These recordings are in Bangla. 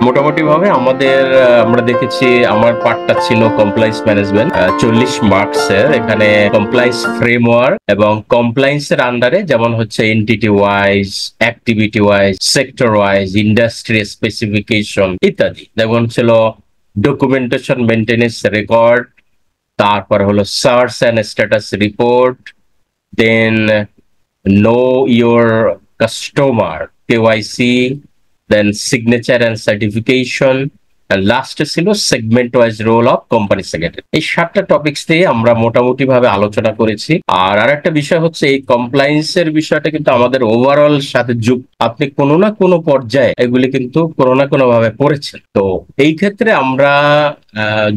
মোটামুটি ভাবে আমাদের আমরা দেখেছি আমার পার্টটা ছিল কমপ্লায়েন্স ম্যানেজমেন্ট 40 মার্কসের। এখানে কমপ্লায়েন্স ফ্রেমওয়ার্ক এবং কমপ্লায়েন্সের আন্ডারে যেমন হচ্ছে entity wise, activity wise, sector wise, industry specification ইত্যাদি। যেমন ছিল ডকুমেন্টেশন মেনটেনেন্স রেকর্ড, তারপর হলো search and status report, then know your customer KYC, then signature and certification, and last ছিল segment wise role of company secretary. এই 7টা টপিকস দিয়ে আমরা মোটামুটি ভাবে আলোচনা করেছি। আর আরেকটা বিষয় হচ্ছে এই কমপ্লায়েন্সের বিষয়টা কিন্তু আমাদের ওভারঅল সাথে যুক্ত। আপনি কোনো না কোনো পর্যায়ে এগুলি কিন্তু কোনো না কোনো ভাবে পড়েছেন। তো এই ক্ষেত্রে আমরা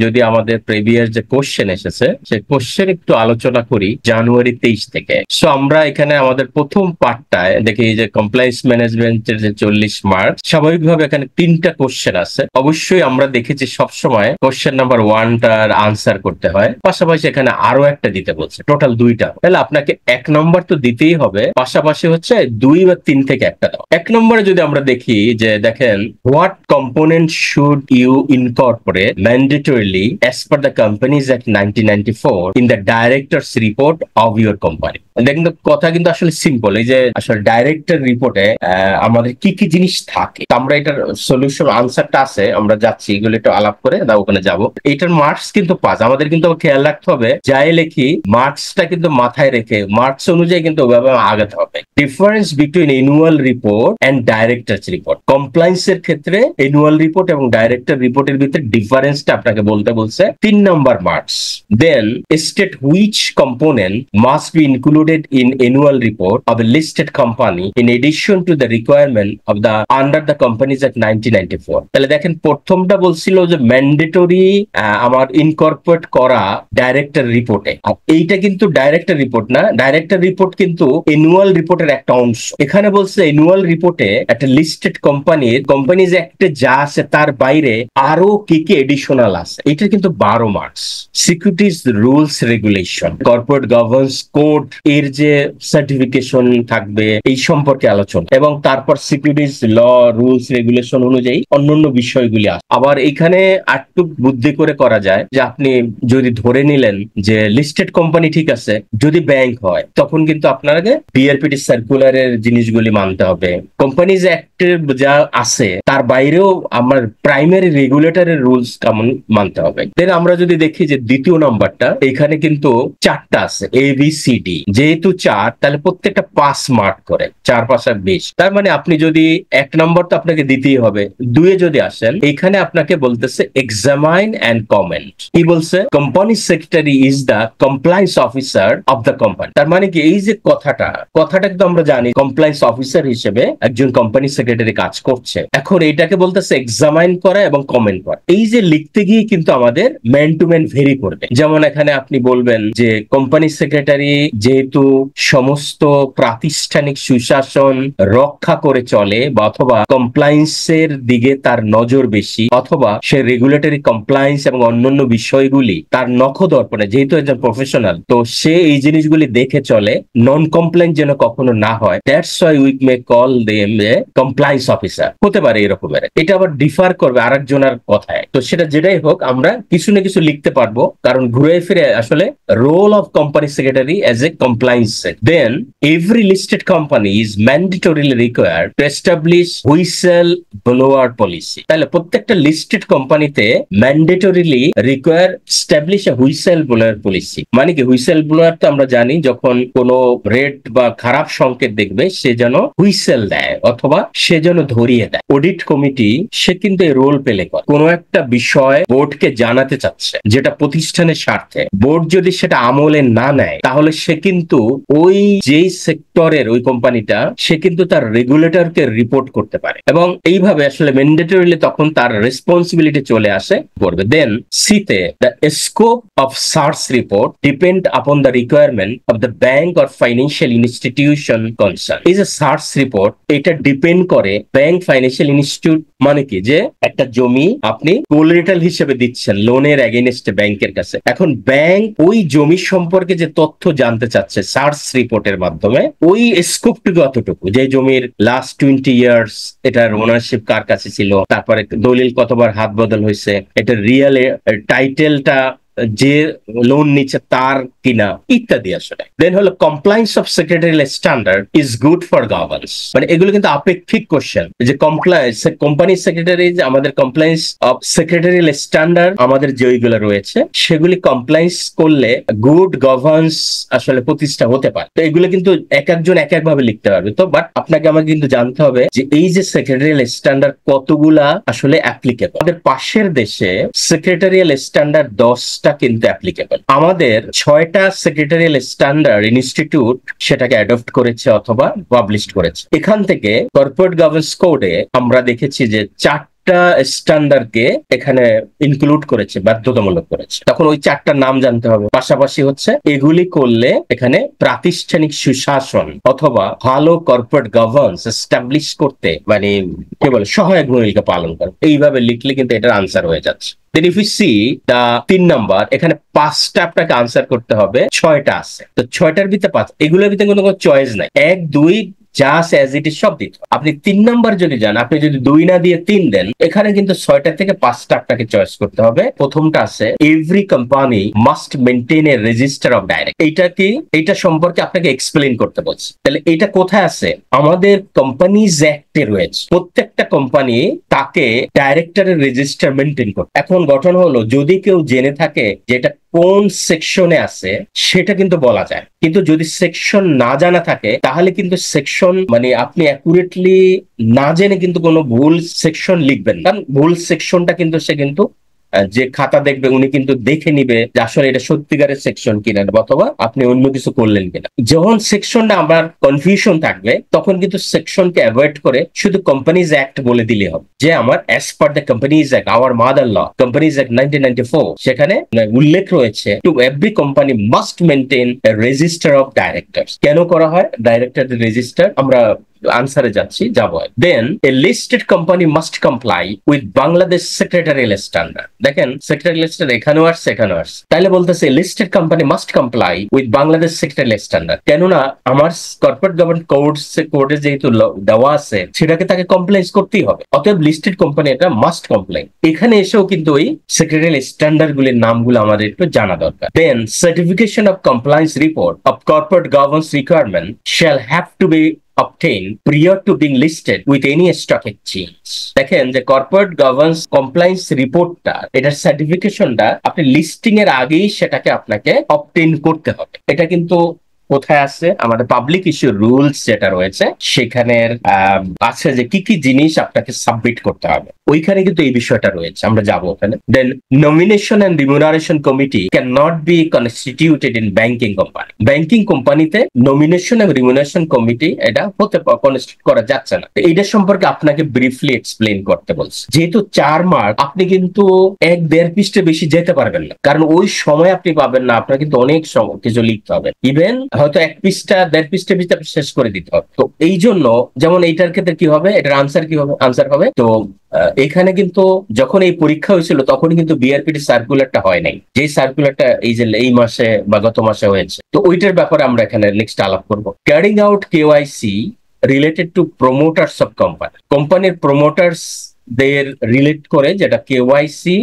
যদি আমাদের প্রিভিয়াস যে কোশ্চেন এসেছে সেই কোশ্চেন একটু আলোচনা করি জানুয়ারি 23 থেকে। সো আমরা এখানে আমাদের প্রথম পার্টটায় দেখি যে কমপ্লায়েন্স ম্যানেজমেন্টের যে 40 মার্ক, স্বাভাবিকভাবে এখানে 3টা কোশ্চেন আছে। অবশ্যই আমরা দেখেছি সবসময় কোশ্চেন নাম্বার 1টার আনসার করতে হয়, পাশাপাশি এখানে আরো একটা দিতে বলছে, টোটাল 2টা। তাহলে আপনাকে 1 নম্বর তো দিতেই হবে, পাশাপাশি হচ্ছে 2 বা 3 থেকে একটা দাও। 1 নম্বরে যদি আমরা দেখি যে দেখেন what component should you incorporate mandatorily as per the Companies Act 1994 in the director's report of your company। দেখেন কথা কিন্তু আসলে সিম্পল। এই যে আসলে ডাইরেক্টর রিপোর্টে আমাদের কি কি জিনিস থাকে, আমরা এটার সলিউশন আনসারটা আছে, আমরা যাচ্ছি এগুলো একটু আলাপ করে দাও, ওখানে যাবো। এটার মার্কস কিন্তু 5। আমাদের কিন্তু খেয়াল রাখতে হবে যাই লেখি মার্কসটা কিন্তু মাথায় রেখে মার্কস অনুযায়ী কিন্তু ওভাবে আগাতে হবে। Difference between annual report and directors report. Compliance এর ক্ষেত্রে অ্যানুয়াল রিপোর্ট এবং ডাইরেক্টর রিপোর্টের ভিতরে ডিফারেন্সটা আপনাকে বলতে বলছে। 3 নম্বর marks. Then state which component must be included in annual report of a listed company in addition to the requirement of the under the Companies Act 1994। তাহলে দেখেন প্রথমটা বলছিল যে ম্যান্ডেটরি আমার ইনকর্পোরেট করা ডাইরেক্টর রিপোর্টে। আর এইটা কিন্তু ডাইরেক্টর রিপোর্ট না, ডাইরেক্টর রিপোর্ট কিন্তু অ্যানুয়াল রিপোর্টের একটা অংশ। এখানে বলছে অ্যানুয়াল রিপোর্টে একটা লিস্টেড কোম্পানিজ অ্যাক্টে যা আছে তার বাইরে আরো কি কি এডিশনাল আছে। এটা কিন্তু 12 marks. Securities rules regulation, corporate governance code এর যে সার্টিফিকেশন থাকবে এই সম্পর্কে আলোচনা, এবং তারপর সিকিউরিটিজ ল রুলস রেগুলেশন অনুযায়ী অন্যান্য বিষয়গুলি আছে। আবার এখানে একটু বুদ্ধি করে করা যায় যে আপনি যদি ধরে নিলেন যে লিস্টেড কোম্পানি ঠিক আছে, যদি ব্যাংক হয় তখন কিন্তু আপনাকে বিআরপিটি সার্কুলারের জিনিসগুলি মানতে হবে। কোম্পানিজ অ্যাক্টের যা আছে তার বাইরেও আমার প্রাইমারি রেগুলেটরের রুলস কেমন মানতে হবে। দেন আমরা যদি দেখি যে দ্বিতীয় নম্বরটা এখানে কিন্তু 4টা আছে ABCD। যেহেতু 4 তাহলে প্রত্যেকটা 5 মার্ক করে, 4 5 আর 20। তার মানে আপনি যদি 1 নম্বর তো আপনাকে দিতেই হবে। 2 এ যদি আসেন এখানে আপনাকে বলতেছে এক্সামাইন এন্ড কমেন্ট। কি বলছে? Company secretary is the compliance officer of the company. তার মানে কি এই যে কথাটা কিন্তু আমরা জানি কমপ্লায়েন্স অফিসার হিসেবে একজন কোম্পানি সেক্রেটারি কাজ করছে। এখন এইটাকে বলতেছে এক্সামাইন করা এবং কমেন্ট করা। এই যে লিখতে গিয়ে কিন্তু আমাদের ম্যান টু ম্যান ভেরি করবে। যেমন এখানে আপনি বলবেন যে কোম্পানি সেক্রেটারি যেহেতু সমস্ত প্রাতিষ্ঠানিক সুশাসন রক্ষা করে চলে, বা অথবা কমপ্লায়েন্সের দিকে তার নজর বেশি, অথবা সে রেগুলেটরি কমপ্লায়েন্স এবং অন্যান্য বিষয়গুলি তার নখদর্পণে, যেহেতু একজন প্রফেশনাল, তো সে এই জিনিসগুলি দেখে চলে, নন কমপ্লায়েন্স যেন কখনো না হয়। That's why we may call them A compliance officer. হতে পারে এরকমের। এটা আবার ডিফার করবে আরেকজনের কথায়। তো সেটা যেটাই হোক আমরা কিছু না কিছু লিখতে পারবো, কারণ ঘুরে ফিরে আসলে role of company secretary as a compliance set. Then every listed company is mandatorily required to establish whistleblower policy. তাহলে প্রত্যেকটা লিস্টেড কোম্পানিতে mandatorily require establish a whistleblower policy. মানে কি হুইসেলব্লোয়ার তো আমরা জানি যখন কোনো রেড বা খারাপ সংকেত দেখবে সে যেন হুইসেল দেয় অথবা সে যেন ধরিয়ে দেয়। অডিট কমিটি সে কিন্তু এই রোল প্লে করে কোনো একটা বিষয় বোর্ডকে জানাতে চাচ্ছে যেটা প্রতিষ্ঠানের স্বার্থে। বোর্ড যদি সেটা আমলে না নেয় তাহলে সে কিন্তু ওই যেই সেক্টরের ওই কোম্পানিটা সে কিন্তু তার রেগুলেটরকে রিপোর্ট করতে পারে, এবং এইভাবে আসলে ম্যান্ডেটরিলি তখন তার রেসপন্সিবিলিটি চলে আসে করবে। দেন সিতে the scope of search report depend upon the requirement of the bank or financial institution concern. এই যে সার্চ রিপোর্ট এটা ডিপেন্ড করে ব্যাংক ফাইন্যান্সিয়াল ইনস্টিটিউট মানে কি, যে একটা জমি আপনি কোলাটেরাল হিসেবে দিচ্ছেন লোনের এগেইনস্টে ব্যাংকের কাছে। এখন ব্যাংক ওই জমি সম্পর্কে যে তথ্য জানতে চাচ্ছে সার্চ রিপোর্টের মাধ্যমে, ওই স্কোপটুকু অতটুকু, যে জমির লাস্ট 20 ইয়ার্স এটার ওনারশিপ কার কাছে ছিল, তারপরে দলিল কতবার হাত বদল হয়েছে, এটা রিয়েল টাইটেলটা যে লোন নিচ্ছে তার কিনা, ইত্যাদি। আসলে দেন হলো compliance of secretarial standard is good for governance. মানে এগুলো কিন্তু আপেক্ষিক কোশ্চেন, যে কমপ্লায়েন্স কোম্পানি সেক্রেটারি, যে আমাদের কমপ্লায়েন্স অফ সেক্রেটারিয়াল স্ট্যান্ডার্ড আমাদের যেগুলো রয়েছে সেগুলি কমপ্লায়েন্স করলে গুড গভর্নেন্স আসলে প্রতিষ্ঠা হতে পারে। তো এগুলো কিন্তু এক একজন এক এক ভাবে লিখতে পারবে। তো বাট আপনাকে আমাকে কিন্তু জানতে হবে যে এই যে সেক্রেটারিয়াল স্ট্যান্ডার্ড কতগুলা আসলে অ্যাপ্লিকেবল। আমাদের পাশের দেশে সেক্রেটারিয়াল স্ট্যান্ডার্ড 10টা কিন্তু অ্যাপ্লিকেবল। আমাদের 6টা সেক্রেটারিয়াল স্ট্যান্ডার্ড ইনস্টিটিউট সেটাকে অ্যাডপ্ট করেছে অথবা পাবলিশ করেছে। এখান থেকে কর্পোরেট গভর্নেন্স কোডে আমরা দেখেছি যে 4টা স্ট্যান্ডার্ডকে এখানে ইনক্লুড করেছে, বাধ্যতামূলক করেছে। তখন ওই 4টার নাম জানতে হবে। পাশাপাশি হচ্ছে এগুলি করলে এখানে প্রাতিষ্ঠানিক সুশাসন অথবা ভালো কর্পোরেট গভর্নেন্স এস্টাবলিশ করতে মানে কি বলে সহায়ক ভূমিকা পালন করে। এইভাবে লিখলে কিন্তু এটার আনসার হয়ে যাচ্ছে। Then if we see the 3 number, এখানে 5টা আপনাকে আনসার করতে হবে, 6টা আছে। তো 6টার ভিতরে 5, এগুলোর ভিতরে কোনো চয়েস নাই, 1 2 জাস্ট অ্যাজ ইট ইজ সব দিতে। আপনি 3 নাম্বার যদি যান, আপনি যদি 2 না দিয়ে 3 দেন, এখানে কিন্তু 6টা থেকে 5টা আপনাকে চয়েস করতে হবে। প্রথমটা আছে every company must maintain a register of direct. এইটা কি, এইটা সম্পর্কে আপনাকে এক্সপ্লেইন করতে বলছে। তাহলে এটা কোথায় আছে? আমাদের কোম্পানিজ অ্যাক্টে রয়েছে। প্রত্যেকটা কোম্পানি তাকে ডাইরেক্টরের রেজিস্টার মেনটেন করতে। এখন গঠন হলো, যদি কেউ জেনে থাকে যে এটা কোন সেকশনে আছে সেটা কিন্তু বলা যায়, কিন্তু যদি সেকশন না জানা থাকে তাহলে কিন্তু সেকশন মানে আপনি অ্যাকুরেটলি না জেনে কিন্তু কোনো ভুল সেকশন লিখবেন, কারণ ভুল সেকশনটা কিন্তু সে কিন্তু যে খাতা দেখবে উনি কিন্তু দেখে নিবে যে আসলে এটা সত্যিকারের সেকশন কিনা, অথবা আপনি অন্য কিছু করলেন কিনা। যখন সেকশনটা আমার কনফিউশন থাকবে তখন কিন্তু সেকশনকে অ্যাভয়েড করে শুধু কোম্পানিজ অ্যাক্ট বলে দিলে হবে, যে আমার as per the companies act, our mother law companies act 1994, সেখানে উল্লেখ রয়েছে to every company must maintain register of directors. কেন করা হয় ডাইরেক্টর রেজিস্টার? আমরা আনসারে যাচ্ছি, যাবো। Then a listed company must comply with Bangladesh secretarial standard. দেখেন সেক্রেটারিয়াল স্ট্যান্ডার্ড এখানেও আসছে, এখানেও আসছে। তাহলে বলতেছে listed company must comply with Bangladesh secretarial standard. কেননা আমার কর্পোরেট গভর্নমেন্ট কোডে যেহেতু দেওয়া আছে সেটাকে তাকে কমপ্লাইন্স করতেই হবে, অতএব লিস্টেড কোম্পানি এটা মাস্ট কমপ্লাই। এখানে এসেও কিন্তু ওই সেক্রেটারিয়াল স্ট্যান্ডার্ড গুলির নামগুলো আমাদের একটু জানা দরকার। Then certification of compliance report of corporate governance requirement shall have to be obtain prior to being listed with any stock exchange। দেখেন যে কর্পোরেট গভর্নেন্স কমপ্লায়েন্স রিপোর্টটা, এটার সার্টিফিকেশনটা আপনি লিস্টিং এর আগেই সেটাকে আপনাকে অবটেইন করতে হবে। এটা কিন্তু কোথায় আছে? আমাদের পাবলিক ইস্যু রুলস যেটা রয়েছে সেখানে আছে যে কি কি জিনিস আপনাকে সাবমিট করতে হবে, ওইখানে কিন্তু এই বিষয়টা রয়েছে, আমরা যাবো ওখানে। Then nomination and remuneration committee can not be constituted in banking company. Banking কোম্পানিতে নমিনেশন এবং রিমুনারেশন কমিটি এটা হতে কনস্টিটিউট করা যাচ্ছে না। এইটার সম্পর্কে আপনাকে ব্রিফলি এক্সপ্লেইন করতে বলছে। যেহেতু 4 মার্ক, আপনি কিন্তু 1-1.5 পৃষ্ঠা বেশি যেতে পারবেন না, কারণ ওই সময় আপনি পাবেন না, আপনার কিন্তু অনেক কিছু লিখতে হবে। ইভেন হয়তো 1 পৃষ্ঠা 1.5 পৃষ্ঠা ভিতরে শেষ করে দিতে হবে। তো এই জন্য যেমন এইটার ক্ষেত্রে কি হবে, এটার আনসার কি হবে? আনসার হবে তো এখানে কিন্তু যখন এই পরীক্ষা হয়েছিল তখন কিন্তু বিআরপিটি সার্কুলারটা হয় নাই, যে সার্কুলারটা এই যে এই মাসে বা গত মাসে হয়েছে। তো ওইটার ব্যাপারে আমরা এখানে নেক্সট আলাপ করবো। Carrying out KYC related to promoters of company. কোম্পানির প্রমোটার্স দের রিলেট করে যেটা কেওয়াইসি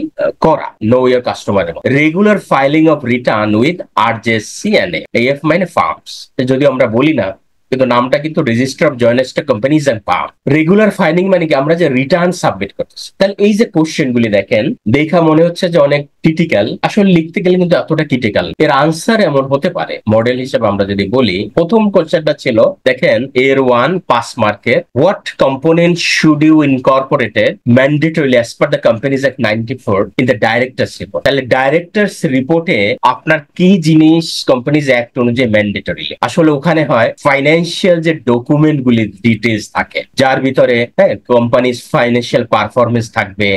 করা, know your customer. Regular filing of return with RJCNA, AF মানে ফার্মস, যদি আমরা বলি না কিন্তু নামটা কিন্তু register of joint stock companies and firm. Regular filing মানে কি, আমরা যে রিটার্ন সাবমিট করতেছি। তাহলে এই যে কোশ্চেন গুলি দেখেন, দেখা মনে হচ্ছে যে অনেক ক্রিটিক্যাল, আসলে লিখতে গেলে কিন্তু এতটা ক্রিটিক্যাল। এর আনসার এমন হতে পারে মডেল হিসেবে আমরা যদি বলি, প্রথম কোশ্চেনটা ছিল দেখেন এর 1 পাস মার্কের, what component should you incorporated mandatorily as per the companies act 94 in the directors report. তাহলে ডাইরেক্টরস রিপোর্টে আপনার কি জিনিস কোম্পানিজ অ্যাক্ট অনুযায়ী ম্যান্ডেটরিলি, আসলে ওখানে হয় ফাইন্যান্সিয়াল যে ডকুমেন্ট গুলি ডিটেলস থাকে, যার ভিতরে কোম্পানিজ ফাইন্যান্সিয়াল পারফরমেন্স থাকবে,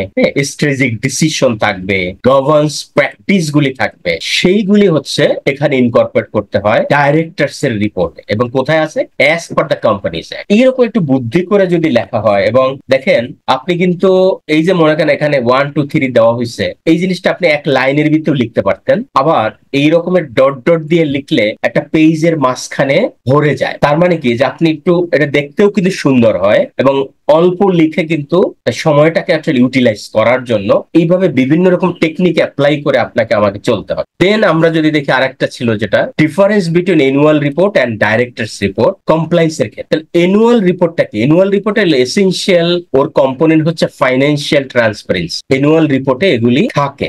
স্ট্র্যাটেজিক ডিসিশন থাকবে, গভর্ন গভর্নেন্স প্র্যাকটিস গুলি থাকবে, সেইগুলি হচ্ছে এখানে ইনকর্পোরেট করতে হয় ডাইরেক্টরস এর রিপোর্ট। এবং কোথায় আছে? As per the companies act. এইরকম একটু বুদ্ধি করে যদি লেখা হয়, এবং দেখেন আপনি কিন্তু এই যে মনে করেন এখানে 1 2 3 দেওয়া হয়েছে, এই জিনিসটা আপনি এক লাইনের ভিতরে লিখতে পারতেন। আবার এই রকমের ডট ডট দিয়ে লিখলে একটা পেজের মাঝখানে ভরে যায়। তার মানে কি যে আপনি একটু এটা দেখতেও কিন্তু সুন্দর হয়, এবং অল্প লিখে কিন্তু সময়টাকে অ্যাকচুয়ালি ইউটিলাইজ করার জন্য এইভাবে বিভিন্ন রকম টেকনিক অ্যাপ্লাই করে আপনাকে আমাকে চলতে হবে। দেন আমরা যদি দেখি আরেকটা ছিল যেটা difference between annual report and directors report compliance এর ক্ষেত্রে। অ্যানুয়াল রিপোর্টটা কি? অ্যানুয়াল রিপোর্টের এসেনশিয়াল ওর কম্পোনেন্ট হচ্ছে ফাইন্যান্সিয়াল ট্রান্সপারেন্সি। অ্যানুয়াল রিপোর্টে এগুলি থাকে।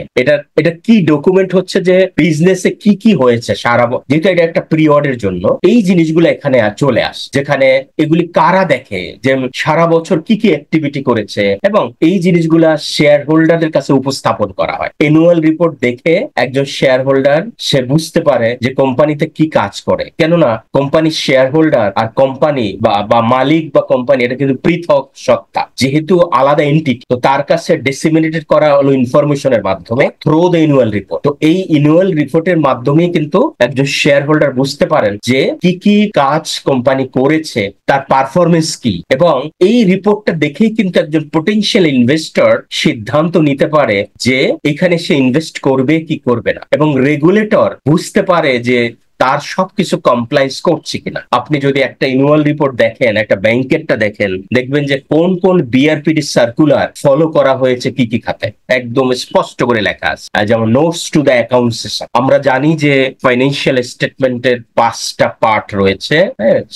এটা কি ডকুমেন্ট হচ্ছে যে বিজনেসে কি কি হয়েছে সারা, যেহেতু এটা একটা পিরিয়ডের জন্য এই জিনিসগুলো এখানে চলে আসে, যেখানে এগুলি কারা দেখে যে সারা বছর কি কি অ্যাক্টিভিটি করেছে, এবং এই জিনিসগুলা শেয়ার হোল্ডারদের কাছে উপস্থাপন করা হয়। অ্যানুয়াল রিপোর্ট দেখে একজন শেয়ার হোল্ডার সে বুঝতে পারে যে কোম্পানিতে কি কাজ করে। কেননা কোম্পানির শেয়ার হোল্ডার আর কোম্পানি বা মালিক বা কোম্পানি এটা কিন্তু পৃথক সত্তা, যেহেতু আলাদা এন্টিটি, তো তার কাছে ডিসেমিনেটেড করা হলো ইনফরমেশনের মাধ্যমে থ্রু দ্য অ্যানুয়াল রিপোর্ট। তো এই অ্যানুয়াল রিপোর্টের মাধ্যমেই কিন্তু একজন শেয়ার হোল্ডার বুঝতে পারেন যে কি কি কাজ কোম্পানি করেছে, তার পারফরমেন্স কি, এবং এই রিপোর্টটা দেখেই কিন্তু একজন পোটেনশিয়াল ইনভেস্টর সিদ্ধান্ত নিতে পারে যে এখানে সে ইনভেস্ট করবে কি করবে না, এবং রেগুলেটর বুঝতে পারে যে তার সবকিছু কমপ্লায়েন্স করছে কিনা। আপনি যদি একটা অ্যানুয়াল রিপোর্ট দেখেন, একটা ব্যাংকেরটা দেখেন, দেখবেন যে কোন কোন বিআরপিডি সার্কুলার ফলো করা হয়েছে কি কি খাতে, একদম স্পষ্ট করে লেখা আছে। যেমন নোটস টু দ্য অ্যাকাউন্টস। আমরা জানি যে ফাইন্যান্সিয়াল স্টেটমেন্টের 5টা পার্ট রয়েছে,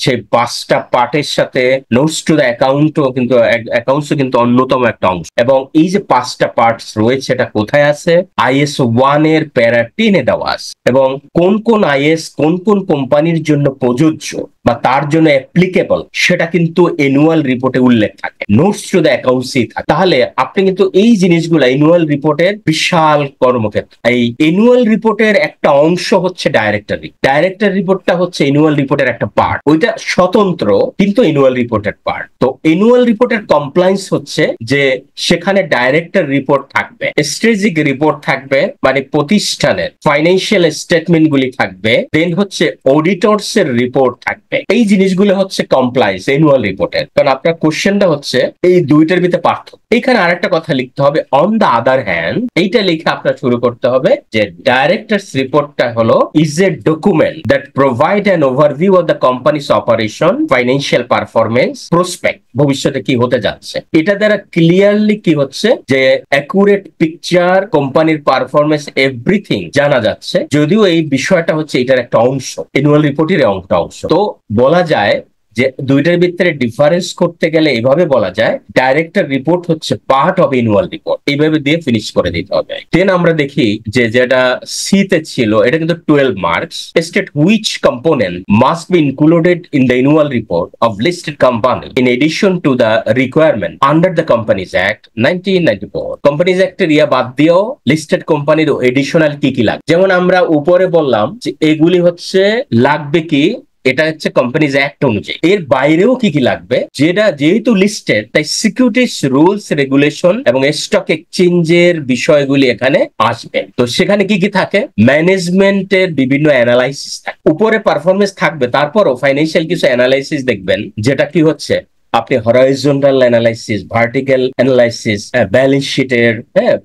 সেই 5টা পার্টের সাথে নোটস টু দ্য অ্যাকাউন্টসও কিন্তু অন্যতম একটা অংশ। এবং এই যে 5টা পার্টস রয়েছে, এটা কোথায় আছে? IS 1 এর প্যারা 10 এ দেওয়া আছে। এবং কোন কোন IS কোন কোন কোম্পানির জন্য প্রযোজ্য বা তার জন্য অ্যাপ্লিকেবল, সেটা কিন্তু অ্যানুয়াল রিপোর্টে উল্লেখ থাকে, নোটস টু দ্য অ্যাকাউন্টসই থাকে। তাহলে আপনি কিন্তু এই জিনিসগুলো অ্যানুয়াল রিপোর্টের বিশাল কর্মক্ষেত্র। এই অ্যানুয়াল রিপোর্টের একটা অংশ হচ্ছে ডাইরেক্টর রিপোর্টটা হচ্ছে অ্যানুয়াল রিপোর্টের একটা পার্ট, ওইটা স্বতন্ত্র কিন্তু অ্যানুয়াল রিপোর্টের পার্ট। তো অ্যানুয়াল রিপোর্টের কমপ্লায়েন্স হচ্ছে যে সেখানে ডাইরেক্টর রিপোর্ট থাকবে, স্ট্র্যাটেজিক রিপোর্ট থাকবে, মানে প্রতিষ্ঠানের ফাইন্যান্সিয়াল স্টেটমেন্ট গুলি থাকবে, দেন হচ্ছে অডিটরস এর রিপোর্ট থাকবে। এই জিনিসগুলো হচ্ছে কমপ্লায়েন্স অ্যানুয়াল রিপোর্টের। কারণ আপনার কোশ্চেনটা হচ্ছে এই দুইটার ভিতরে পার্থক্য। এখানে আরেকটা কথা লিখতে হবে, অন দা আদার হ্যান্ড, এইটা লিখে আপনার শুরু করতে হবে যে ডাইরেক্টরস রিপোর্টটা হলো is a document that provide an overview of the companies operation, financial performance, prospect, ভবিষ্যতে কি হতে যাচ্ছে। এটা দ্বারা ক্লিয়ারলি কি হচ্ছে যে অ্যাকুরেট পিকচার, কোম্পানির পারফরমেন্স, এভরিথিং জানা যাচ্ছে। যদিও এই বিষয়টা হচ্ছে এটার একটা অংশ, অ্যানুয়াল রিপোর্টের একটা অংশ। তো বলা যায় যে দুইটার ভিতরে ডিফারেন্স করতে গেলে এভাবে বলা যায় ডাইরেক্টর রিপোর্ট হচ্ছে পার্ট অফ অ্যানুয়াল রিপোর্ট, এইভাবে দিয়ে ফিনিশ করে দিতে হবে। দেন আমরা দেখি যে যেটা সিতে ছিল, এটা কিন্তু 12 marks. State which component must be included in the annual report of listed company in addition to the requirement under the companies act 1994। Companies অ্যাক্টের বাদ দিয়েও লিস্টেড কোম্পানির এডিশনাল কি কি লাগে, যেমন আমরা উপরে বললাম যে এগুলি হচ্ছে লাগবে কি, এটা হচ্ছে কোম্পানিজ অ্যাক্ট অনুযায়ী। এর বাইরেও কি কি লাগবে, যেটা যেহেতু লিস্টেড তাই সিকিউরিটিজ রুলস রেগুলেশন এবং স্টক এক্সচেঞ্জের বিষয়গুলি এখানে আসবে। তো সেখানে কি কি থাকে? ম্যানেজমেন্টের বিভিন্ন অ্যানালাইসিস থাকে, উপরে পারফরমেন্স থাকবে, তারপরও ফাইন্যান্সিয়াল কিছু অ্যানালাইসিস দেখবেন, যেটা কি হচ্ছে আপনি horizontal analysis, vertical analysis, balance শিটের,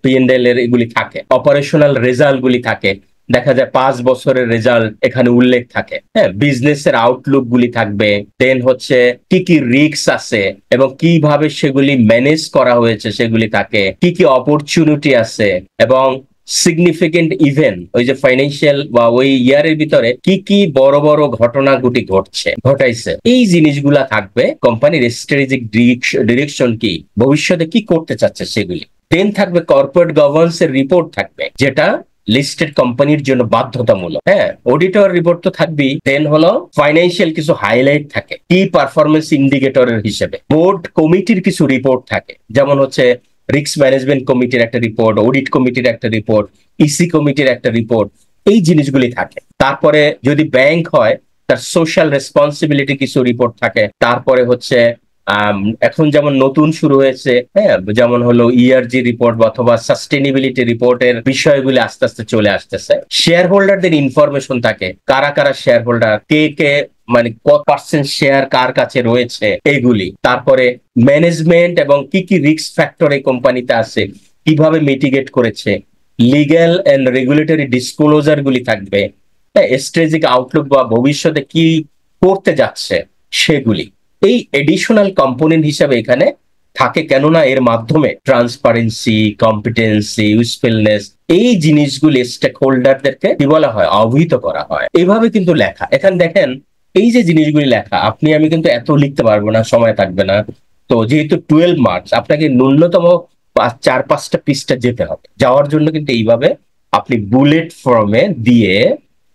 P&L এর এগুলি থাকে, অপারেশনাল রেজাল্ট গুলি থাকে, দেখা যায় 5 বছরের রেজাল্ট এখানে উল্লেখ থাকে, বিজনেসের আউটলুক গুলি থাকবে, দেন হচ্ছে কি কি রিস্ক আছে এবং কিভাবে সেগুলি ম্যানেজ করা হয়েছে সেগুলি থাকে, কি কি অপরচুনিটি আছে, এবং সিগনিফিকেন্ট ইভেন্ট, ওই যে ফাইন্যান্সিয়াল বা ওই ইয়ারের ভিতরে কি কি বড় বড় ঘটনাগুলি ঘটাইছে, এই জিনিসগুলা থাকবে। কোম্পানির স্ট্র্যাটেজিক ডিরেকশন কি, ভবিষ্যতে কি করতে চাচ্ছে সেগুলি। দেন থাকবে কর্পোরেট গভর্নেন্স এর রিপোর্ট থাকবে, যেটা লিস্টেড কোম্পানির জন্য বাধ্যতামূলক। অডিটর রিপোর্ট তো থাকবেই। দেন হলো ফাইন্যান্সিয়াল কিছু হাইলাইট থাকে কি পারফরমেন্স ইন্ডিকেটরের হিসেবে। বোর্ড কমিটির কিছু রিপোর্ট থাকে, যেমন হচ্ছে রিস্ক ম্যানেজমেন্ট কমিটির একটা রিপোর্ট, অডিট কমিটির একটা রিপোর্ট, ইসি কমিটির একটা রিপোর্ট, এই জিনিসগুলি থাকে। তারপরে যদি ব্যাংক হয় তার সোশ্যাল রেসপন্সিবিলিটি কিছু রিপোর্ট থাকে। তারপরে হচ্ছে এখন যেমন নতুন শুরু হয়েছে, হ্যাঁ, যেমন হলো ইআরজি রিপোর্ট অথবা সাস্টেনেবিলিটি রিপোর্টের বিষয়গুলি আস্তে আস্তে চলে আসতেছে। শেয়ার হোল্ডারদের ইনফরমেশন থাকে, কারা কারা শেয়ার হোল্ডার, কে কে মানে কত পার্সেন্ট শেয়ার কার কাছে রয়েছে, এগুলি। তারপরে ম্যানেজমেন্ট এবং কি কি রিস্ক ফ্যাক্টর এই কোম্পানিতে আছে, কিভাবে মিটিগেট করেছে, লিগ্যাল এন্ড রেগুলেটরি ডিসক্লোজার গুলি থাকবে, স্ট্র্যাটেজিক আউটলুক বা ভবিষ্যতে কি করতে যাচ্ছে সেগুলি। এই এডিশনাল কম্পোনেন্ট হিসাবে এখানে থাকে, কেননা এর মাধ্যমে ট্রান্সপারেন্সি, কম্পিটেন্সি, ইউজফুলনেস, এই জিনিসগুলি স্টেক হোল্ডারদেরকে কি বলা হয়, অবহিত করা হয়। এইভাবে কিন্তু লেখা। এখানে দেখেন এই যে জিনিসগুলি লেখা, আপনি আমি কিন্তু এত লিখতে পারবো না, সময় থাকবে না। তো যেহেতু 12 মার্কস, আপনাকে ন্যূনতম 4-5টা পৃষ্ঠা যেতে হবে। যাওয়ার জন্য কিন্তু এইভাবে আপনি বুলেট ফর্মে দিয়ে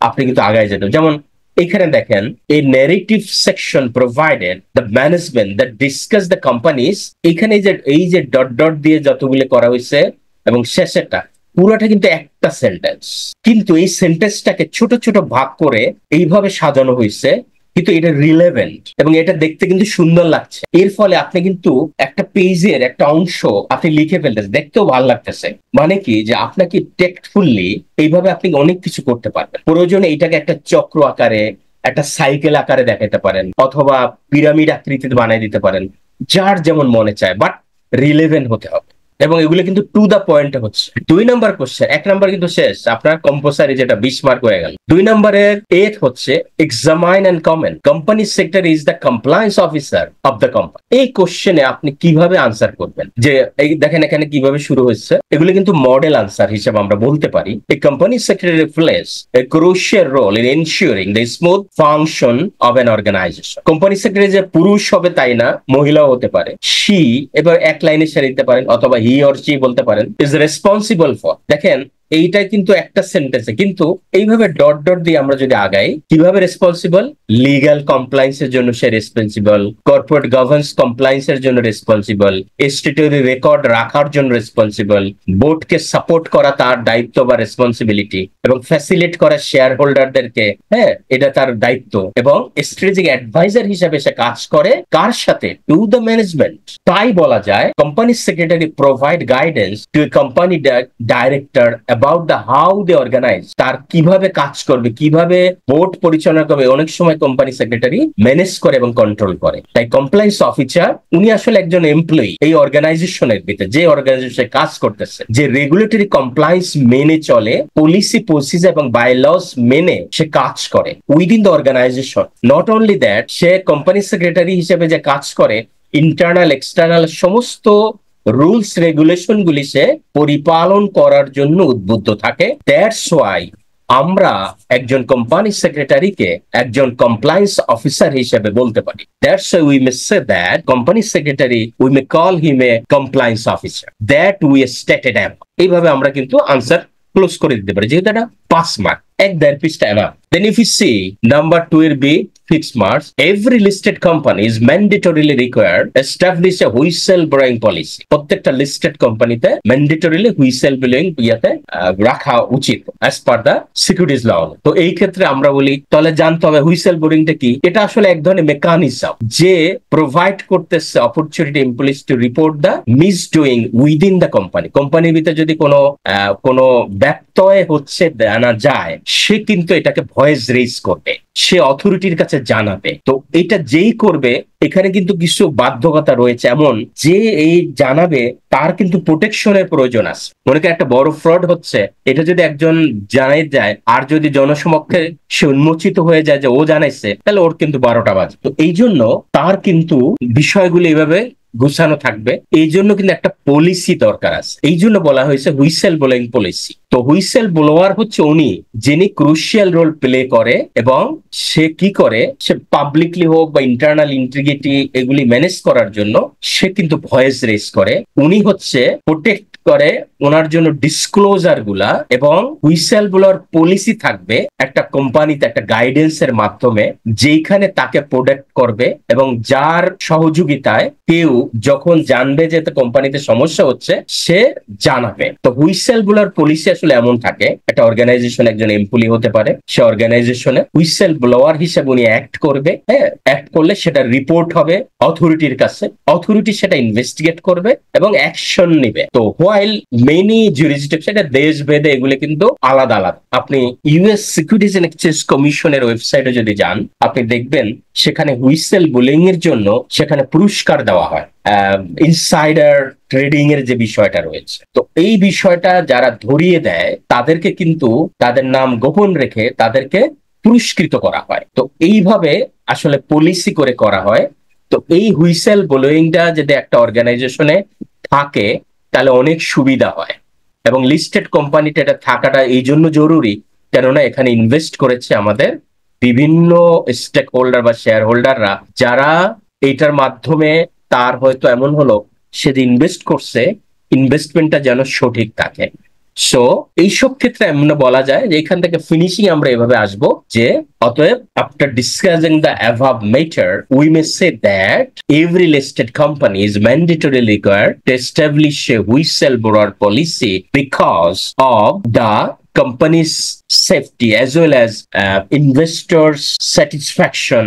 আপনি কিন্তু আগায় যেতে। যেমন এখানে দেখেন, এই narrative section provided the management that discuss the companies, এখানে এই যে ডট ডট দিয়ে যতগুলো করা হয়েছে এবং শেষেরটা পুরোটা কিন্তু একটা সেন্টেন্স, কিন্তু এই সেন্টেন্সটাকে ছোট ছোট ভাগ করে এইভাবে সাজানো হয়েছে, কিন্তু এটা রিলেভেন্ট এবং এটা দেখতে কিন্তু সুন্দর লাগছে। এর ফলে আপনি কিন্তু একটা পেজের একটা অংশ আপনি লিখে ফেলতেছেন, দেখতেও ভালো লাগতেছে। মানে কি, যে আপনাকে টেক্টফুলি এইভাবে আপনি অনেক কিছু করতে পারবেন। প্রয়োজনে এটাকে একটা চক্র আকারে, একটা সাইকেল আকারে দেখাতে পারেন, অথবা পিরামিড আকৃতিতে বানিয়ে দিতে পারেন, যার যেমন মনে চায়, বাট রিলেভেন্ট হতে হবে। এবং এগুলো কিন্তু টু দা পয়েন্ট হচ্ছে। 2 নম্বর কোশ্চেন, 1 নম্বর কিন্তু শেষ, আপনার কম্পালসারি যেটা 20 মার্ক হয়ে গেল। 2 নম্বরের 8 হচ্ছে examine and comment, company secretary is the compliance officer of the company. এই কোশ্চেনে আপনি কিভাবে আনসার করবেন, যে এই দেখেন এখানে কিভাবে শুরু হচ্ছে, এগুলো কিন্তু মডেল আনসার হিসেবে আমরা বলতে পারি। A company secretary place a crucial role in ensuring the smooth function of an organisation. Company secretary যে পুরুষ হবে তাই না, মহিলাও হতে পারে। শি, এবার এক লাইনে সেরে দিতে পারেন, অথবা হি অর শি বলতে পারেন, ইজ রেসপন্সিবল ফর। দেখেন এইটা কিন্তু একটা সেন্টেন্সে, কিন্তু এইভাবে ডট ডট দিয়ে আমরা যদি আগাই, কিভাবে রেসপন্সিবল, লিগ্যাল কমপ্লায়েন্সের জন্য সে রেসপন্সিবল, কর্পোরেট গভর্নেন্স কমপ্লায়েন্সের জন্য রেসপন্সিবল, স্ট্যাটুটরি রেকর্ড রাখার জন্য রেসপন্সিবল, বোর্ডকে সাপোর্ট করা তার দায়িত্ব বা রেসপন্সিবিলিটি, এবং ফ্যাসিলিটেট করা শেয়ার হোল্ডারদেরকে, হ্যাঁ, এটা তার দায়িত্ব। এবং স্ট্র্যাটেজিক অ্যাডভাইজার হিসেবে সে কাজ করে কার সাথে, টু দ্য ম্যানেজমেন্ট। তাই বলা যায় company secretary provide guidance two a company director about the how they organize, তার কিভাবে কাজ করবে, কিভাবে বোর্ড পরিচালনা করবে, অনেক সময় কোম্পানি সেক্রেটারি ম্যানেজ করে এবং কন্ট্রোল করে। তাই কমপ্লায়েন্স অফিসার উনি আসলে একজন এমপ্লয়ি এই অর্গানাইজেশনের ভিতরে, যে অর্গানাইজেশনে কাজ করতেছে, যে রেগুলেটরি কমপ্লায়েন্স মেনে চলে, পলিসি প্রসিজার এবং বাইলস মেনে সে কাজ করে within the organization. Not only that, সে কোম্পানি সেক্রেটারি হিসেবে যে কাজ করে, ইন্টারনাল এক্সটার্নাল সমস্ত রুলস রেগুলেশন গুলি সে পরিপালন করার জন্য উদ্বুদ্ধ থাকে। দ্যাটস ওয়াই আমরা একজন কোম্পানি সেক্রেটারিকে একজন কমপ্লায়েন্স অফিসার হিসেবে বলতে পারি। That's why we may say that company secretary, we may call him A compliance officer, that we stated app. এইভাবে আমরা কিন্তু আনসার ক্লোজ করে দিতে পারি, যেহেতু এটা 5 মার্ক, 1.5 পৃষ্ঠা enough. Then if you see number 2 will be 6 marks. Every listed company is mandatorily required establish a whistle blowing policy. প্রত্যেকটা লিস্টেড কোম্পানিতে ম্যান্ডেটরিলি হুইসেল ব্লোয়িং ইয়াতে রাখা উচিত as per the securities law। তো এই ক্ষেত্রে আমরা বলি, তাহলে জানতে হবে হুইসেল ব্লোয়িংটা কি। এটা আসলে এক ধরনের মেকানিজম যে প্রোভাইড করতেছে opportunity employees to report the misdoing within the company. কোম্পানির ভিতরে যদি কোনো ব্যত্যয় হচ্ছে জানা যায়, সে কিন্তু এটাকে ভয়েস রেজ করবে, সে অথরিটির কাছে জানাবে। তো এটা যেই করবে, এখানে কিন্তু কিছু বাধ্যকতা রয়েছে, এমন যে এই জানাবে তার কিন্তু প্রোটেকশনের প্রয়োজন আছে। মনে করেন একটা বড় ফ্রড হচ্ছে, এটা যদি একজন জানাই যায়, আর যদি জনসমক্ষে সে উন্মোচিত হয়ে যায় যে ও জানাইছে, তাহলে ওর কিন্তু 12টা বাজে। তো এই জন্য তার কিন্তু বিষয়গুলো এইভাবে গুছানো থাকবে। এই জন্য কিন্তু একটা পলিসি দরকার আছে, এই জন্য বলা হয়েছে হুইসেল ব্লোয়িং পলিসি। তো হুইসেল ব্লোয়ার হচ্ছে উনি যিনি ক্রুশিয়াল রোল প্লে করে, এবং সে কি করে, সে পাবলিকলি হোক বা ইন্টারনাল ইন্টিগ্রিটি এগুলি ম্যানেজ করার জন্য সে কিন্তু ভয়েস রেজ করে। উনি হচ্ছে প্রোটেক্ট করে ওনার জন্য ডিসক্লোজার গুলা এবং হুইসেল ব্লোয়ার পলিসি থাকবে একটা কোম্পানিতে একটা গাইডেন্স এর মাধ্যমে, যেখানে তাকে প্রোটেক্ট করবে এবং যার সহযোগিতায় কেউ যখন জানবে যে কোম্পানিতে সমস্যা হচ্ছে সে জানাবে। তো হুইসেল ব্লোয়ার পলিসি আসলে এমন থাকে, একটা অর্গানাইজেশন একজন এমপ্লয়ি হতে পারে, সে অর্গানাইজেশনে হুইসেল ব্লোয়ার হিসেবে উনি অ্যাক্ট করবে। হ্যাঁ, অ্যাক্ট করলে সেটা রিপোর্ট হবে অথরিটির কাছে, অথরিটি সেটা ইনভেস্টিগেট করবে এবং অ্যাকশন নিবে। তো হোয়াইল মেনি জুরিসডিকশন, দেশ ভেদে এগুলো কিন্তু আলাদা আলাদা। আপনি ইউএস সিকিউরিটিজ এন্ড এক্সচেঞ্জ কমিশনের ওয়েবসাইটে যদি যান, আপনি দেখবেন সেখানে হুইসেল ব্লোয়িং এর জন্য সেখানে পুরস্কার দেওয়া হয়। ইনসাইডার ট্রেডিং এর যে বিষয়টা রয়েছে, তো এই বিষয়টা যারা ধরিয়ে দেয় তাদেরকে কিন্তু তাদের নাম গোপন রেখে তাদেরকে পুরস্কৃত করা হয়। তো এইভাবে আসলে পলিসি করে করা হয়। তো এই হুইসেল ব্লোয়িংটা যদি একটা অর্গানাইজেশনে থাকে তাহলে অনেক সুবিধা হয়, এবং লিস্টেড কোম্পানিটা এটা থাকাটা এই জন্য জরুরি কেননা এখানে ইনভেস্ট করেছে আমাদের বিভিন্ন স্টেক হোল্ডার বা শেয়ার হোল্ডাররা, যারা এইটার মাধ্যমে তার হয়তো এমন হলো সে যে ইনভেস্ট করছে ইনভেস্টমেন্টটা যেন সঠিক থাকে। সো এইসব ক্ষেত্রে এমন বলা যায় যে এখান থেকে ফিনিশিং আমরা এভাবে আসবো যে অতএব after discussing the above matter we may say that every listed company is mandatory required to establish a whistle blower policy because of the company's safety as well as investors satisfaction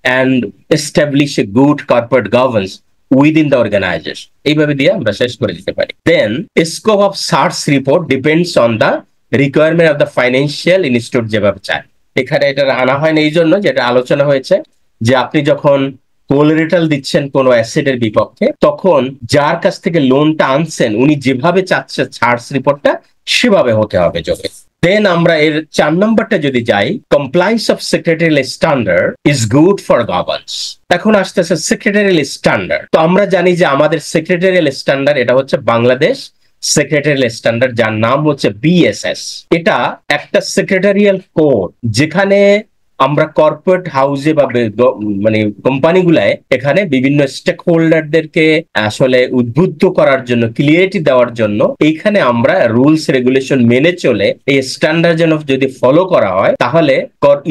and establish a good corporate governance within the organization. এইভাবে দিয়ে আমরা শেষ করে দিতে পারি। Then scope of search report depends on the requirement of the financial institute যেভাবে চায়। এখানে এটা আনা হয় না এই জন্য যেটা আলোচনা হয়েছে যে আপনি যখন কোলারেটাল দিচ্ছেন কোনো অ্যাসেটের বিপক্ষে, তখন যার কাছ থেকে লোনটা আনছেন উনি যেভাবে চাচ্ছে সার্চ রিপোর্টটা সেভাবে হতে হবে যোগে। দেন আমরা এর 4 নম্বরটা যদি যাই, compliance of secretarial standard is good for governance. এখন আসতেছে সেক্রেটারিয়াল স্ট্যান্ডার্ড। তো আমরা জানি যে আমাদের সেক্রেটারিয়াল স্ট্যান্ডার্ড এটা হচ্ছে বাংলাদেশ সেক্রেটারিয়াল স্ট্যান্ডার্ড, যার নাম হচ্ছে বিএসএস। এটা একটা সেক্রেটারিয়াল কোড যেখানে আমরা কর্পোরেট হাউসে বা মানে কোম্পানিগুলায় এখানে বিভিন্ন স্টেক হোল্ডারদেরকে আসলে উদ্বুদ্ধ করার জন্য, ক্লিয়ারিটি দেওয়ার জন্য এইখানে আমরা রুলস রেগুলেশন মেনে চলে এই স্ট্যান্ডার্ড যেন যদি ফলো করা হয় তাহলে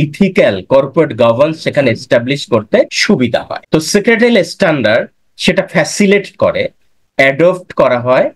ইথিক্যাল কর্পোরেট গভর্নেন্স সেখানে এস্টাবলিশ করতে সুবিধা হয়। তো সেক্রেটারিয়াল স্ট্যান্ডার্ড সেটা ফ্যাসিলিটেট করে, অ্যাডপ্ট করা হয়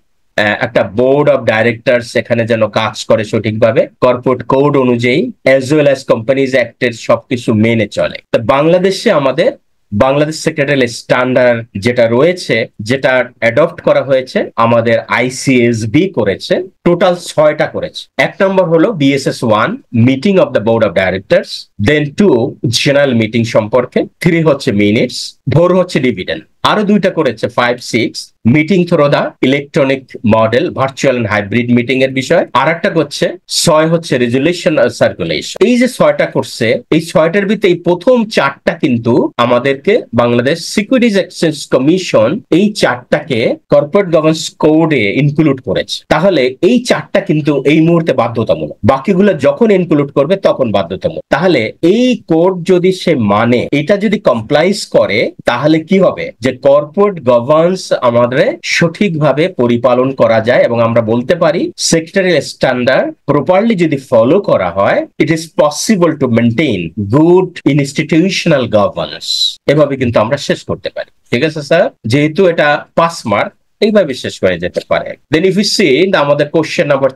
একটা বোর্ড অফ ডাইরেক্টরস এখানে যেন কাজ করে সঠিকভাবে কর্পোরেট কোড অনুযায়ী, অ্যাজ ওয়েল অ্যাজ কোম্পানিজ অ্যাক্টের সবকিছু মেনে চলে। তো বাংলাদেশে আমাদের বাংলাদেশ সেক্রেটারিয়াল স্ট্যান্ডার্ড যেটা রয়েছে, যেটা অ্যাডপ্ট করা হয়েছে আমাদের আইসিএসবি করেছে, টোটাল 6টা করেছে। 1 নম্বর হলো BSS 1 meeting of the board of directors, then 2 general meeting সম্পর্কে, 3 হচ্ছে মিনিটস, 4 হচ্ছে ডিভিডেন্ড। আরো 2টা করেছে 5, 6 meeting through the electronic model, virtual and hybrid meeting এর বিষয়। আর একটা করছে 6 হচ্ছে রেজুলেশন সার্কুলেশন। এই যে 6টা করছে, এই 6টার ভিতরে এই প্রথম 4টা কিন্তু আমাদেরকে বাংলাদেশ সিকিউরিটিজ এক্সচেঞ্জ কমিশন এই 4টাকে কর্পোরেট গভর্নেন্স কোডে ইনক্লুড করেছে। তাহলে এই 4টা কিন্তু এই মুহূর্তে বাধ্যতামূলক, বাকিগুলো যখন ইনক্লুড করবে তখন বাধ্যতামূলক। তাহলে এই কোড যদি সে মানে, এটা যদি কমপ্লাইজ করে, তাহলে কি হবে যে কর্পোরেট গভর্নেন্স আমাদের সঠিকভাবে পরিপালন করা যায় এবং আমরা বলতে পারি সেক্রেটারিয়াল স্ট্যান্ডার্ড প্রপারলি যদি ফলো করা হয়, it is possible to maintain good institutional governance. এভাবে কিন্তু আমরা শেষ করতে পারি। ঠিক আছে স্যার, যেহেতু এটা 5 মার্ক এইভাবে শেষ করে যেতে পারে। দেন ইফ ইউ সি আমাদের কোশ্চেন নাম্বার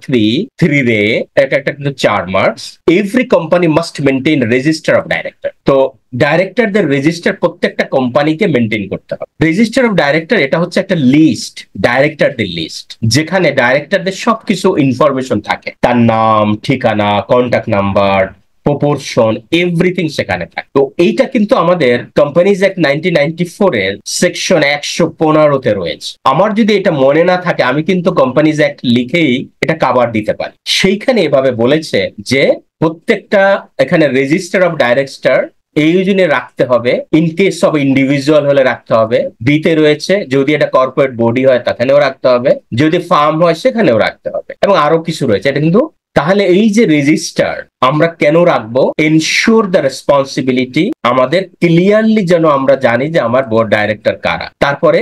3 রে এটা একটা কিন্তু 4 marks. Every company must maintain register of director. তো ডাইরেক্টরদের রেজিস্টার প্রত্যেকটা কোম্পানিকে মেনটেন করতে হবে। রেজিস্টার অফ ডাইরেক্টর এটা হচ্ছে একটা লিস্ট, ডাইরেক্টরদের লিস্ট, যেখানে ডাইরেক্টরদের সবকিছু ইনফরমেশন থাকে, তার নাম, ঠিকানা, কন্ট্যাক্ট নাম্বার, প্রপোর্শন, এভরিথিং সেখানে থাকে। তো এইটা কিন্তু আমাদের কোম্পানিজ অ্যাক্ট 1994 এর সেকশন 115-তে রয়েছে। আমার যদি এটা মনে না থাকে আমি কিন্তু কোম্পানিজ অ্যাক্ট লিখেই এটা কভার দিতে পারি। সেইখানে এভাবে বলেছে যে প্রত্যেকটা এখানে রেজিস্টার অফ ডাইরেক্টর এই জন্য রাখতে হবে, ইন কেস অফ ইন্ডিভিজুয়াল হলে রাখতে হবে। বিতে রয়েছে যদি এটা কর্পোরেট বডি হয় সেখানেও রাখতে হবে, যদি ফার্ম হয় সেখানেও রাখতে হবে, এবং আরো কিছু রয়েছে। এটা কিন্তু তাহলে এই যে রেজিস্টার আমরা কেন রাখবো? এনশিওর দ্য রেসপন্সিবিলিটি, আমাদের ক্লিয়ারলি যেন আমরা জানি যে আমার বোর্ড ডাইরেক্টর কারা। তারপরে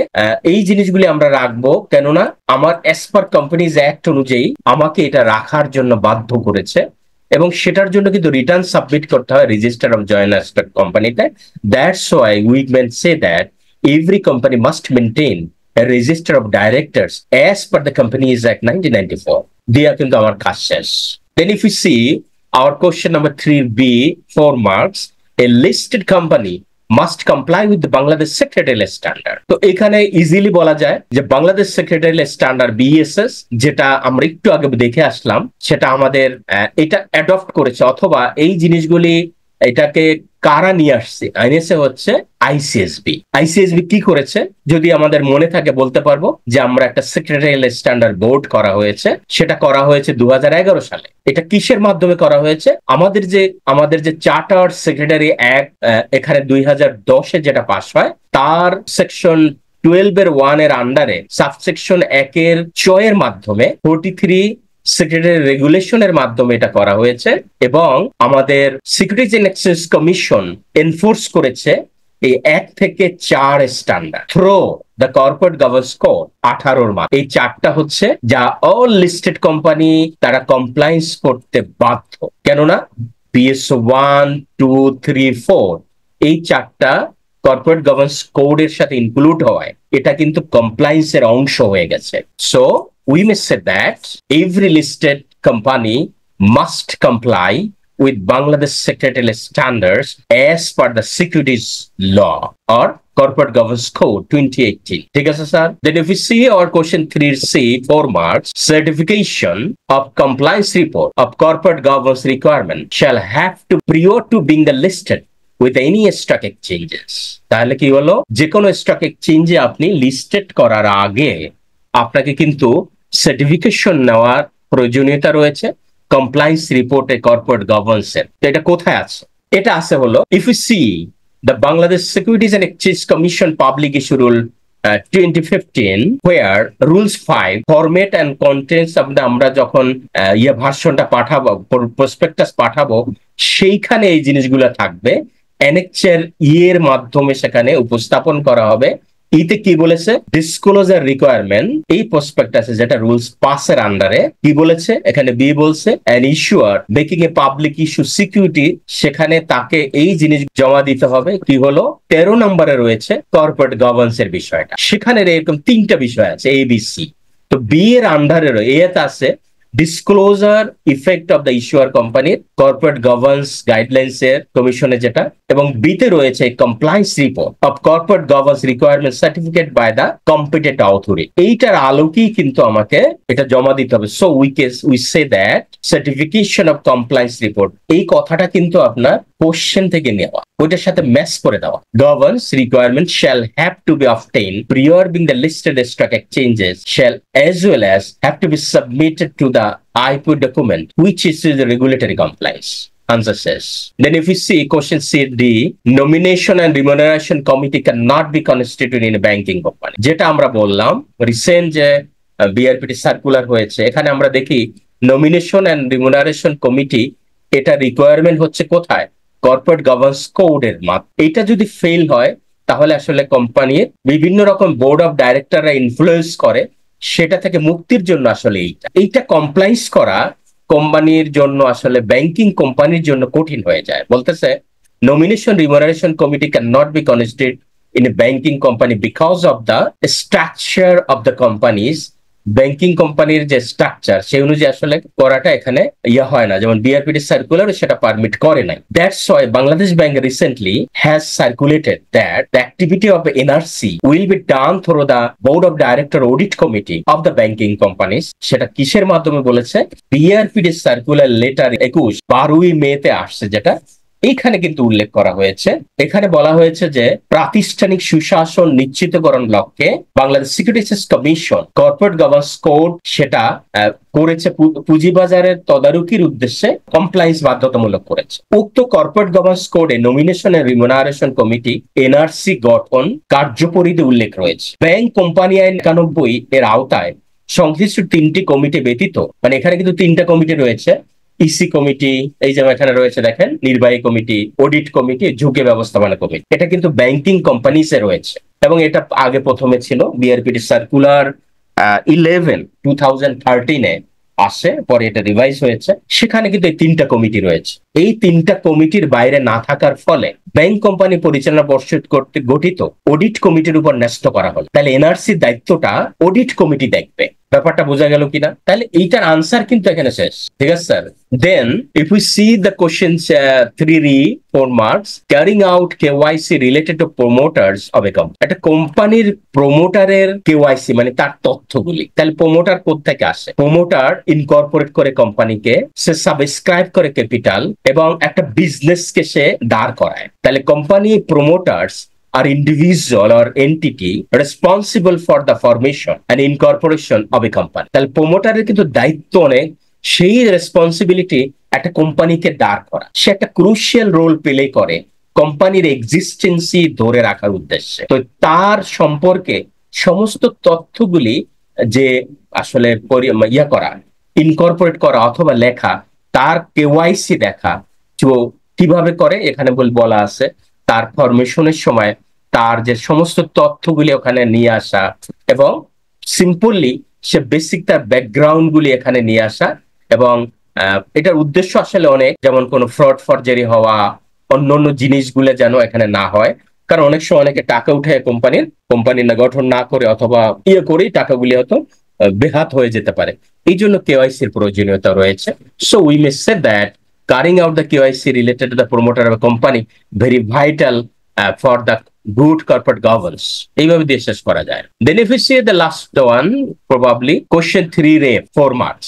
এই জিনিসগুলি আমরা রাখবো কেননা আমার অ্যাজ পার কোম্পানিজ অ্যাক্ট অনুযায়ী আমাকে এটা রাখার জন্য বাধ্য করেছে, এবং সেটার জন্য কিন্তু রিটার্ন সাবমিট করতে হয় রেজিস্টার অফ জয়েন্ট স্টক কোম্পানিতে। That's why we can say that every company must maintain a register of directors as per the Companies Act 1994. দিয়া কিন্তু আমার কাজ শেষ। Then if we see our question number 3B, 4 marks, a listed company must comply with the Bangladesh Secretarial Standard. তো এখানে ইজিলি বলা যায় যে বাংলাদেশ সেক্রেটারিয়াল স্ট্যান্ডার্ড BSS, যেটা আমরা একটু আগে দেখে আসলাম, সেটা আমাদের এটা অ্যাডপ্ট করেছে, অথবা এই জিনিসগুলি এটাকে কারা নিয়ে আসছে? আইএনএসএ হচ্ছে আইসিএসবি। আইসিএসবি কি করেছে যদি আমাদের মনে থাকে বলতে পারবো যে আমরা একটা সেক্রেটারিয়াল স্ট্যান্ডার্ড বোর্ড করা হয়েছে, সেটা করা হয়েছে 2011 সালে। এটা কিসের মাধ্যমে করা হয়েছে? আমাদের যে চার্টার সেক্রেটারি অ্যাক্ট এখানে 2010-এ যেটা পাস হয়, তার সেকশন 12-1 এর আন্ডারে সাবসেকশন 1-এর 6-এর মাধ্যমে 43 সেক্রেটারি রেগুলেশনের মাধ্যমে এটা করা হয়েছে, এবং আমাদের securities and exchange commission enforce করেছে এই 1 থেকে 4 standard through the corporate governance code 18-র মাধ্যমে। এই 4টা হচ্ছে যা অল লিস্টেড কোম্পানি তারা কমপ্লায়েন্স করতে বাধ্য, কেননা BSO 1, 2, 3, 4 এই 4টা কর্পোরেট গভর্নেন্স কোডের সাথে ইনক্লুড হওয়ায় এটা কিন্তু কমপ্লায়েন্সের অংশ হয়ে গেছে। So we may say that every listed company must comply with Bangladesh Secretarial Standards as per the Securities Law or Corporate Governance Code 2018. ঠিক আছে sir? Then if we see our question 3C, 4 marks, certification of compliance report of corporate governance requirement shall have to prior to being the listed with any stock exchanges. তাহলে কি হলো? যে কোনো স্টক এক্সচেঞ্জে আপনি লিস্টেড করার আগে আপনাকে কিন্তু সার্টিফিকেশন নেওয়ার প্রয়োজনীয়তা রয়েছে কমপ্লায়েন্স রিপোর্টে কর্পোরেট গভর্নেন্সের। তো এটা কোথায় আছে? এটা আছে হলো if you see the Bangladesh securities and exchange commission public issue rule 2015 where rules 5 format and contents of the আমরা যখন ভার্সনটা পাঠাবো, প্রসপেক্টাস পাঠাবো, সেইখানে এই জিনিসগুলো থাকবে। অ্যানেক্সের এর মাধ্যমে সেখানে উপস্থাপন করা হবে। ইতে কি বলেছে? ডিসক্লোজার রিকোয়ারমেন্ট এই প্রসপেক্টাসে, যেটা রুলস 5 এর আন্ডারে কি বলেছে? এখানে বি বলছে an ইস্যুয়ার making a public issue security, সেখানে তাকে এই জিনিস জমা দিতে হবে। কি হলো? 13 নম্বরে রয়েছে কর্পোরেট গভর্নেন্স এর বিষয়টা। সেখানে এরকম 3টা বিষয় আছে ABC। তো বি এর আন্ডারে এতে আছে ডিসক্লোজার ইফেক্ট অফ দ্য ইস্যুয়ার কোম্পানির কর্পোরেট গভর্নেন্স গাইডলাইন্স এর কমিশনে যেটা, এবং বিতে রয়েছে compliance report of corporate governance requirement certificate by the competent authority. এইটার আলোকেই কিন্তু আমাকে এটা জমা দিতে হবে। So we say that certification of compliance report, এই কথাটা কিন্তু আপনার কোশ্চেন থেকে নেওয়া, ওইটার সাথে ম্যাচ করে দেওয়া। Governance requirement shall have to be obtained prior being the listed stock exchanges shall as well as have to be submitted to the IPO document which is the regulatory compliance. Answer says. Then if we see question C&D, nomination and remuneration committee cannot be constituted in a banking company. যেটা আমরা বললাম রিসেন্ট যে BRPT সার্কুলার হয়েছে, এখানে আমরা দেখি নমিনেশন এন্ড রিমুনারেশন কমিটি, এটা রিকোয়ারমেন্ট হচ্ছে কোথায়? কর্পোরেট গভর্নেন্স কোডের মাধ্যমে। এটা যদি ফেল হয় তাহলে আসলে কোম্পানির বিভিন্ন রকম বোর্ড অফ ডাইরেক্টররা ইনফ্লুয়েন্স করে, সেটা থেকে মুক্তির জন্য আসলে এইটা কমপ্লায়েন্স করা কোম্পানির জন্য, আসলে ব্যাংকিং কোম্পানির জন্য কঠিন হয়ে যায়। বলতেছে nomination remuneration committee can not be constituted in a banking company because of the structure of the companies. Banking কোম্পানির যে স্ট্রাকচার সেই অনুযায়ী আসলে করাটা এখানে হয় না, যেমন BRPT সার্কুলার সেটা পারমিট করে নাই। That's why Bangladesh bank recently has circulated that the activity of NRC will be done through the board of director audit committee of the banking companies. সেটা কিসের মাধ্যমে বলেছে? BRPT সার্কুলার লেটার 12 মেতে আসছে, যেটা এইখানে কিন্তু উল্লেখ করা হয়েছে। এখানে বলা হয়েছে যে প্রাতিষ্ঠানিক সুশাসন নিশ্চিতকরণ লক্ষ্যে Bangladesh securities commission corporate governance code সেটা করেছে, পুঁজিবাজারের তদারকির উদ্দেশ্যে কমপ্লায়েন্স বাধ্যতামূলক করেছে। উক্ত কর্পোরেট গভর্নেন্স কোডে nomination and remuneration committee NRC গঠন কার্যপরিধি উল্লেখ রয়েছে। ব্যাংক কোম্পানি আইন 91 এর আওতায় সংশ্লিষ্ট 3টি কমিটি ব্যতীত, মানে এখানে কিন্তু 3টা কমিটি রয়েছে, ইসি কমিটি, এই যে এখানে রয়েছে দেখেন নির্বাহী কমিটি, অডিট কমিটি, ঝুঁকি ব্যবস্থাপনা কমিটি, এটা কিন্তু ব্যাংকিং কোম্পানিসে রয়েছে। এবং এটা আগে প্রথমে ছিল বিআরপিটি সার্কুলার 11/2013 আসে, পরে এটা রিভাইজ হয়েছে। সেখানে কিন্তু এই 3টা কমিটি রয়েছে। এই 3টা কমিটির বাইরে না থাকার ফলে ব্যাংক কোম্পানি পরিচালনা পর্ষদ কর্তৃক গঠিত অডিট কমিটির উপর ন্যস্ত করা হলো। তাহলে এনআরসির দায়িত্বটা অডিট কমিটি দেখবে। ব্যাপারটা বোঝা গেল কিনা? তাহলে এইটার আনসার কিন্তু এখানে শেষ। ঠিক আছে sir? Then if we see the questions 3 4 marks, carrying out KYC related to promoters of a company. একটা কোম্পানির প্রমোটারের কেওয়াইসি মানে তার তথ্যগুলি। তাহলে প্রমোটার কোত্থেকে আসে? প্রমোটার ইনকর্পোরেট করে কোম্পানিকে, সে সাবস্ক্রাইব করে ক্যাপিটাল এবং একটা বিজনেসকে সে দাঁড় করায়। তাহলে company প্রমোটার্স are individual or entity responsible for the formation and incorporation of a company. তাহলে প্রমোটারের কিন্তু দায়িত্ব অনেক, সেই রেসপন্সিবিলিটি একটা কোম্পানিকে দাঁড় করা। সে একটা ক্রুশিয়াল রোল প্লে করে কোম্পানির এক্সিস্টেন্সি ধরে রাখার উদ্দেশ্যে। তো তার সম্পর্কে সমস্ত তথ্যগুলি যে আসলে করা, ইনকর্পোরেট করা অথবা লেখা, তার কেওয়াইসি দেখা। তো কিভাবে করে এখানে বলা আছে, তার ফরমেশনের সময় তার যে সমস্ত তথ্যগুলি ওখানে নিয়ে আসা, এবং সিম্পলি সে বেসিক তার ব্যাকগ্রাউন্ড গুলি এখানে নিয়ে আসা। এবং এটার উদ্দেশ্য আসলে অনেক, যেমন কোনো ফ্রড ফরজারি হওয়া, অন্যান্য জিনিসগুলো যেন এখানে না হয়। কারণ অনেক সময় অনেকে টাকা উঠে কোম্পানির গঠন না করে অথবা করেই টাকাগুলি হয়তো বেহাত হয়ে যেতে পারে। এই জন্য কেওয়াইসির প্রয়োজনীয়তা রয়েছে। So we may say that carrying out the KYC related to the promoter of a company very vital for the good corporate governance. এইভাবে দিয়ে শেষ করা যায়। Then if we see the last one, probably question 3 4 marks.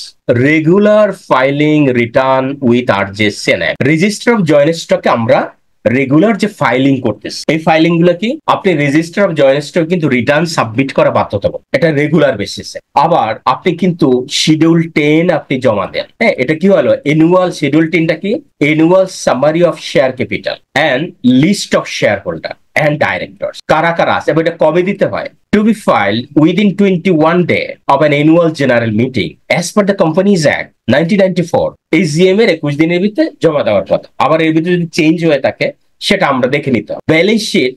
Regular filing return with RJCN Act. Register of joint stock আমরা রেগুলার যে ফাইলিং করতেছে, এই ফাইলিং গুলো কি আপনি রেজিস্টার অফ জয়েন্ট স্টক কিন্তু রিটার্ন সাবমিট করা বাধ্যতামূলক, এটা রেগুলার বেসিসে। আবার আপনি কিন্তু শিডিউল 10 আপনি জমা দেন। হ্যাঁ, এটা কি হলো? এনুয়াল শিডিউল 10টা কি? Annual summary of share capital and list of share holder and directors, কারা কারা আছে এবং এটা কবে দিতে হয়? To be filed within 21 days of an annual general meeting as per the Companies Act 1994. AGM এর 21 দিনের ভিতরে জমা দেওয়ার কথা। আবার এর ভিতরে যদি চেঞ্জ হয়ে থাকে সেটা আমরা দেখে নিতে হবে। ব্যালেন্স শিট,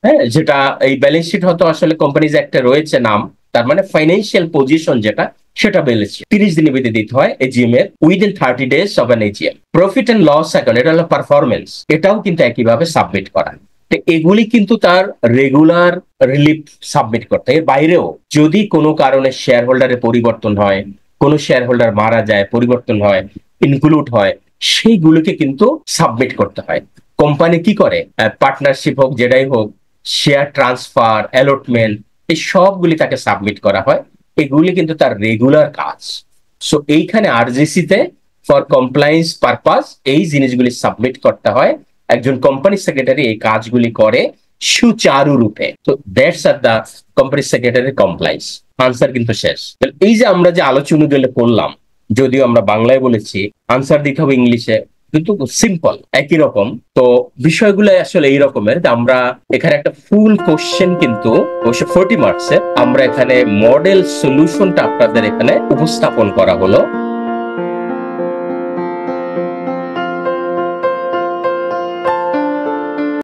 হ্যাঁ, যেটা এই ব্যালেন্স শিট হয়তো আসলে কোম্পানিজ অ্যাক্টে রয়েছে নাম, তার মানে ফাইন্যান্সিয়াল পজিশন যেটা, সেটা ব্যালেন্স শিট 30 দিনের ভিতরে দিতে হয় এজিএম এর, within 30 days of an AGM. Profit and loss account, এটা হলো পারফরমেন্স, এটাও কিন্তু একইভাবে সাবমিট করা। এগুলি কিন্তু তার রেগুলার রিলিফ সাবমিট করতে। এর বাইরেও যদি কোনো কারণে শেয়ার হোল্ডারের পরিবর্তন হয়, কোনো শেয়ার হোল্ডার মারা যায়, পরিবর্তন হয়, ইনক্লুড হয়, সেইগুলোকে কিন্তু সাবমিট করতে হয়। কোম্পানি কি করে? পার্টনারশিপ হোক, যেটাই হোক, শেয়ার ট্রান্সফার, অ্যালটমেন্ট, এই সবগুলি তাকে সাবমিট করা হয়। এগুলি কিন্তু তার রেগুলার কাজ। সো এইখানে আরজিসিতে ফর কমপ্লায়েন্স পারপাস এই জিনিসগুলি সাবমিট করতে হয়। একজন কোম্পানি সেক্রেটারি এই কাজগুলি করে সুচারু রূপে। তো that's are the company secretary compliance. Answer কিন্তু শেষ। এই যে আমরা যে আলোচনাগুলো করলাম, যদিও আমরা বাংলায় বলেছি, আনসার দিতে হবে ইংলিশে, কিন্তু সিম্পল একই রকম। তো বিষয়গুলো আসলে এই রকমের, আমরা এখানে একটা ফুল কোশ্চেন কিন্তু 40 মার্কসের আমরা এখানে মডেল সলিউশনটা আপনাদের এখানে উপস্থাপন করা হলো।